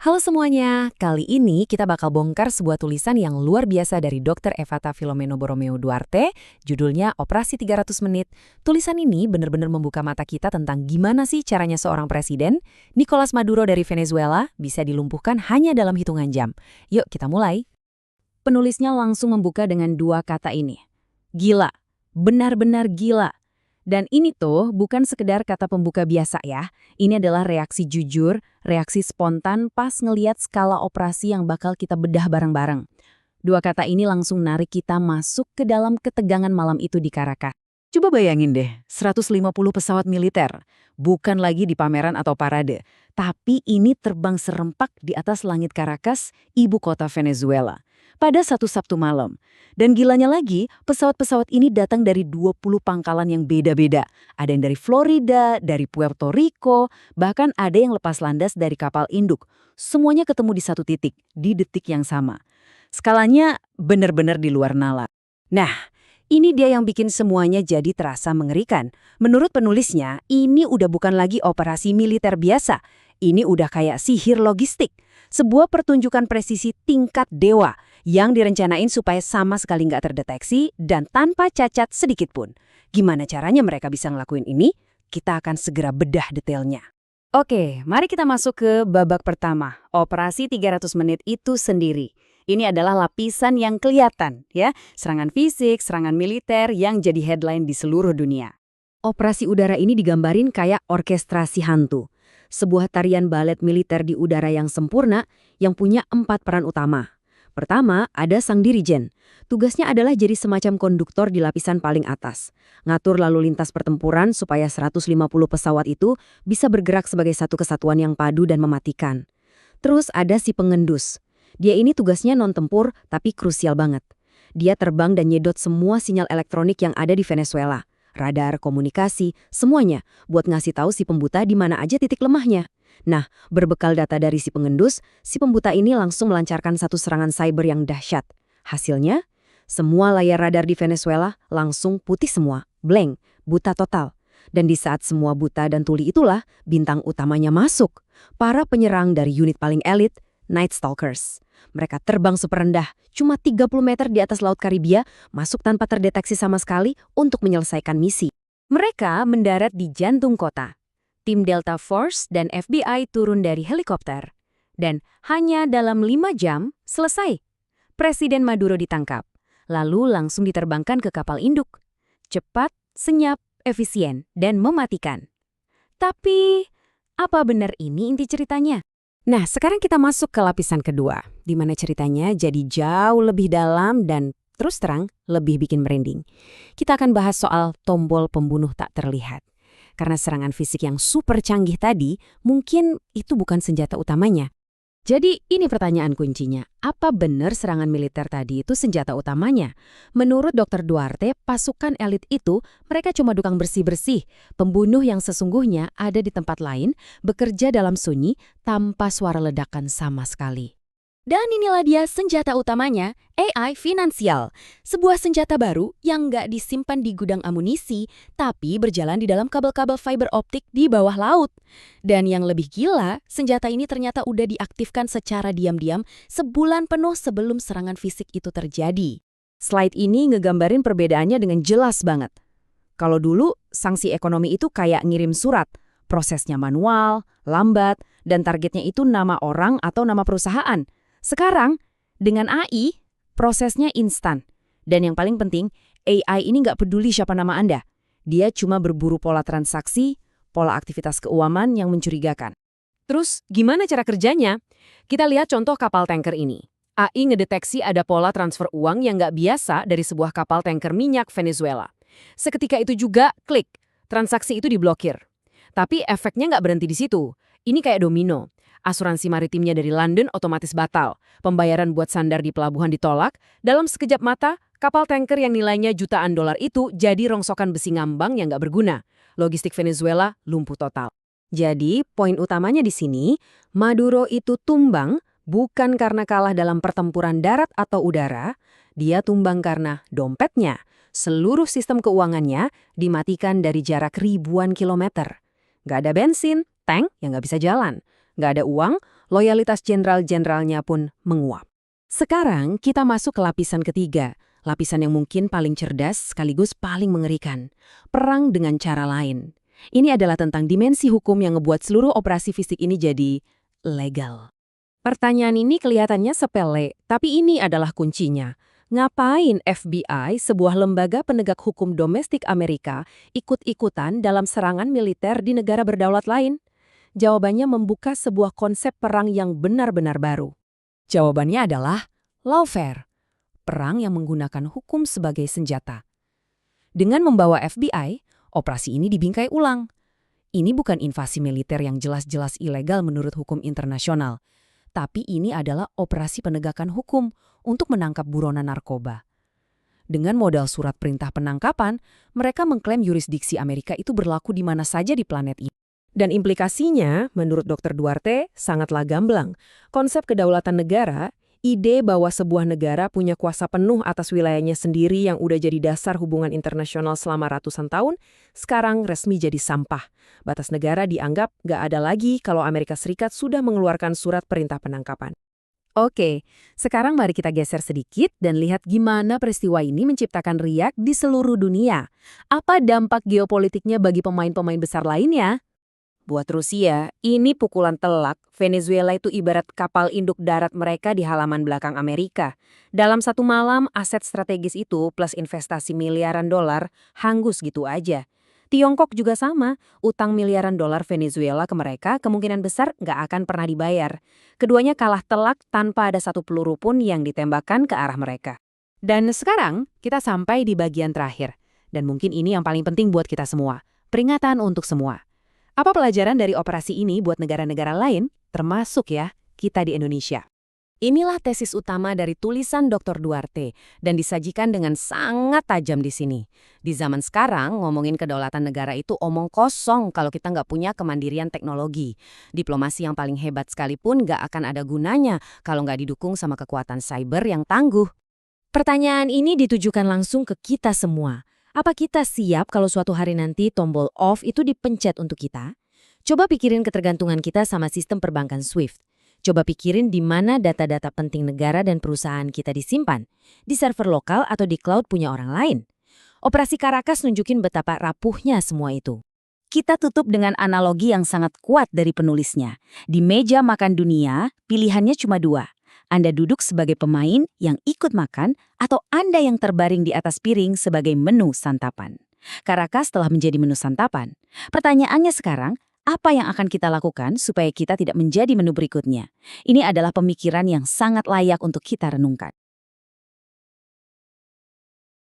Halo semuanya, kali ini kita bakal bongkar sebuah tulisan yang luar biasa dari Dr. Evata Filomeno Borromeo Duarte, judulnya Operasi 300 Menit. Tulisan ini benar-benar membuka mata kita tentang gimana sih caranya seorang presiden, Nicolas Maduro dari Venezuela, bisa dilumpuhkan hanya dalam hitungan jam. Yuk kita mulai. Penulisnya langsung membuka dengan dua kata ini. Gila, benar-benar gila. Dan ini tuh bukan sekedar kata pembuka biasa ya. Ini adalah reaksi jujur, reaksi spontan pas ngeliat skala operasi yang bakal kita bedah bareng-bareng. Dua kata ini langsung narik kita masuk ke dalam ketegangan malam itu di Caracas. Coba bayangin deh, 150 pesawat militer. Bukan lagi di pameran atau parade. Tapi ini terbang serempak di atas langit Caracas, ibu kota Venezuela. Pada satu Sabtu malam. Dan gilanya lagi, pesawat-pesawat ini datang dari 20 pangkalan yang beda-beda. Ada yang dari Florida, dari Puerto Rico, bahkan ada yang lepas landas dari kapal induk. Semuanya ketemu di satu titik, di detik yang sama. Skalanya benar-benar di luar nalar. Nah, ini dia yang bikin semuanya jadi terasa mengerikan. Menurut penulisnya, ini udah bukan lagi operasi militer biasa. Ini udah kayak sihir logistik. Sebuah pertunjukan presisi tingkat dewa yang direncanain supaya sama sekali nggak terdeteksi dan tanpa cacat sedikit pun. Gimana caranya mereka bisa ngelakuin ini? Kita akan segera bedah detailnya. Oke, mari kita masuk ke babak pertama. Operasi 300 menit itu sendiri. Ini adalah lapisan yang kelihatan, ya. Serangan fisik, serangan militer yang jadi headline di seluruh dunia. Operasi udara ini digambarin kayak orkestrasi hantu. Sebuah tarian balet militer di udara yang sempurna yang punya 4 peran utama. Pertama, ada sang dirijen. Tugasnya adalah jadi semacam konduktor di lapisan paling atas. Ngatur lalu lintas pertempuran supaya 150 pesawat itu bisa bergerak sebagai satu kesatuan yang padu dan mematikan. Terus ada si pengendus. Dia ini tugasnya non-tempur tapi krusial banget. Dia terbang dan nyedot semua sinyal elektronik yang ada di Venezuela. Radar, komunikasi, semuanya buat ngasih tahu si pembuta di mana aja titik lemahnya. Nah, berbekal data dari si pengendus, si pembuta ini langsung melancarkan satu serangan cyber yang dahsyat. Hasilnya, semua layar radar di Venezuela langsung putih semua, blank, buta total. Dan di saat semua buta dan tuli itulah, bintang utamanya masuk. Para penyerang dari unit paling elit, Night Stalkers. Mereka terbang super rendah, cuma 30 meter di atas Laut Karibia, masuk tanpa terdeteksi sama sekali untuk menyelesaikan misi. Mereka mendarat di jantung kota. Tim Delta Force dan FBI turun dari helikopter. Dan hanya dalam 5 jam, selesai. Presiden Maduro ditangkap, lalu langsung diterbangkan ke kapal induk. Cepat, senyap, efisien, dan mematikan. Tapi, apa benar ini inti ceritanya? Nah, sekarang kita masuk ke lapisan kedua, di mana ceritanya jadi jauh lebih dalam dan terus terang lebih bikin merinding. Kita akan bahas soal tombol pembunuh tak terlihat. Karena serangan fisik yang super canggih tadi, mungkin itu bukan senjata utamanya. Jadi ini pertanyaan kuncinya, apa benar serangan militer tadi itu senjata utamanya? Menurut Dr. Duarte, pasukan elit itu mereka cuma tukang bersih-bersih. Pembunuh yang sesungguhnya ada di tempat lain, bekerja dalam sunyi tanpa suara ledakan sama sekali. Dan inilah dia senjata utamanya, AI finansial. Sebuah senjata baru yang nggak disimpan di gudang amunisi, tapi berjalan di dalam kabel-kabel fiber optik di bawah laut. Dan yang lebih gila, senjata ini ternyata udah diaktifkan secara diam-diam sebulan penuh sebelum serangan fisik itu terjadi. Slide ini ngegambarin perbedaannya dengan jelas banget. Kalau dulu, sanksi ekonomi itu kayak ngirim surat. Prosesnya manual, lambat, dan targetnya itu nama orang atau nama perusahaan. Sekarang, dengan AI, prosesnya instan. Dan yang paling penting, AI ini nggak peduli siapa nama Anda. Dia cuma berburu pola transaksi, pola aktivitas keuangan yang mencurigakan. Terus, gimana cara kerjanya? Kita lihat contoh kapal tanker ini. AI ngedeteksi ada pola transfer uang yang nggak biasa dari sebuah kapal tanker minyak Venezuela. Seketika itu juga, klik, transaksi itu diblokir. Tapi efeknya nggak berhenti di situ. Ini kayak domino. Asuransi maritimnya dari London otomatis batal. Pembayaran buat sandar di pelabuhan ditolak. Dalam sekejap mata, kapal tanker yang nilainya jutaan dolar itu jadi rongsokan besi ngambang yang nggak berguna. Logistik Venezuela lumpuh total. Jadi, poin utamanya di sini, Maduro itu tumbang bukan karena kalah dalam pertempuran darat atau udara. Dia tumbang karena dompetnya, seluruh sistem keuangannya dimatikan dari jarak ribuan kilometer. Nggak ada bensin, tank yang nggak bisa jalan. Nggak ada uang, Loyalitas jenderal-jenderalnya pun menguap. Sekarang kita masuk ke lapisan ketiga, lapisan yang mungkin paling cerdas sekaligus paling mengerikan. Perang dengan cara lain. Ini adalah tentang dimensi hukum yang ngebuat seluruh operasi fisik ini jadi legal. Pertanyaan ini kelihatannya sepele, tapi ini adalah kuncinya. Ngapain FBI, sebuah lembaga penegak hukum domestik Amerika, ikut-ikutan dalam serangan militer di negara berdaulat lain? Jawabannya membuka sebuah konsep perang yang benar-benar baru. Jawabannya adalah lawfare, perang yang menggunakan hukum sebagai senjata. Dengan membawa FBI, operasi ini dibingkai ulang. Ini bukan invasi militer yang jelas-jelas ilegal menurut hukum internasional, tapi ini adalah operasi penegakan hukum untuk menangkap buronan narkoba. Dengan modal surat perintah penangkapan, mereka mengklaim yurisdiksi Amerika itu berlaku di mana saja di planet ini. Dan implikasinya, menurut Dr. Duarte, sangatlah gamblang. Konsep kedaulatan negara, ide bahwa sebuah negara punya kuasa penuh atas wilayahnya sendiri yang udah jadi dasar hubungan internasional selama ratusan tahun, sekarang resmi jadi sampah. Batas negara dianggap nggak ada lagi kalau Amerika Serikat sudah mengeluarkan surat perintah penangkapan. Oke, sekarang mari kita geser sedikit dan lihat gimana peristiwa ini menciptakan riak di seluruh dunia. Apa dampak geopolitiknya bagi pemain-pemain besar lainnya? Buat Rusia, ini pukulan telak. Venezuela itu ibarat kapal induk darat mereka di halaman belakang Amerika. Dalam satu malam, aset strategis itu plus investasi miliaran dolar hangus gitu aja. Tiongkok juga sama, utang miliaran dolar Venezuela ke mereka kemungkinan besar nggak akan pernah dibayar. Keduanya kalah telak tanpa ada satu peluru pun yang ditembakkan ke arah mereka. Dan sekarang, kita sampai di bagian terakhir. Dan mungkin ini yang paling penting buat kita semua. Peringatan untuk semua. Apa pelajaran dari operasi ini buat negara-negara lain, termasuk ya, kita di Indonesia? Inilah tesis utama dari tulisan Dr. Duarte dan disajikan dengan sangat tajam di sini. Di zaman sekarang, ngomongin kedaulatan negara itu omong kosong kalau kita nggak punya kemandirian teknologi. Diplomasi yang paling hebat sekalipun nggak akan ada gunanya kalau nggak didukung sama kekuatan cyber yang tangguh. Pertanyaan ini ditujukan langsung ke kita semua. Apa kita siap kalau suatu hari nanti tombol off itu dipencet untuk kita? Coba pikirin ketergantungan kita sama sistem perbankan SWIFT. Coba pikirin di mana data-data penting negara dan perusahaan kita disimpan. Di server lokal atau di cloud punya orang lain. Operasi Caracas nunjukin betapa rapuhnya semua itu. Kita tutup dengan analogi yang sangat kuat dari penulisnya. Di meja makan dunia, pilihannya cuma dua. Anda duduk sebagai pemain yang ikut makan atau Anda yang terbaring di atas piring sebagai menu santapan. Caracas telah menjadi menu santapan. Pertanyaannya sekarang, apa yang akan kita lakukan supaya kita tidak menjadi menu berikutnya? Ini adalah pemikiran yang sangat layak untuk kita renungkan.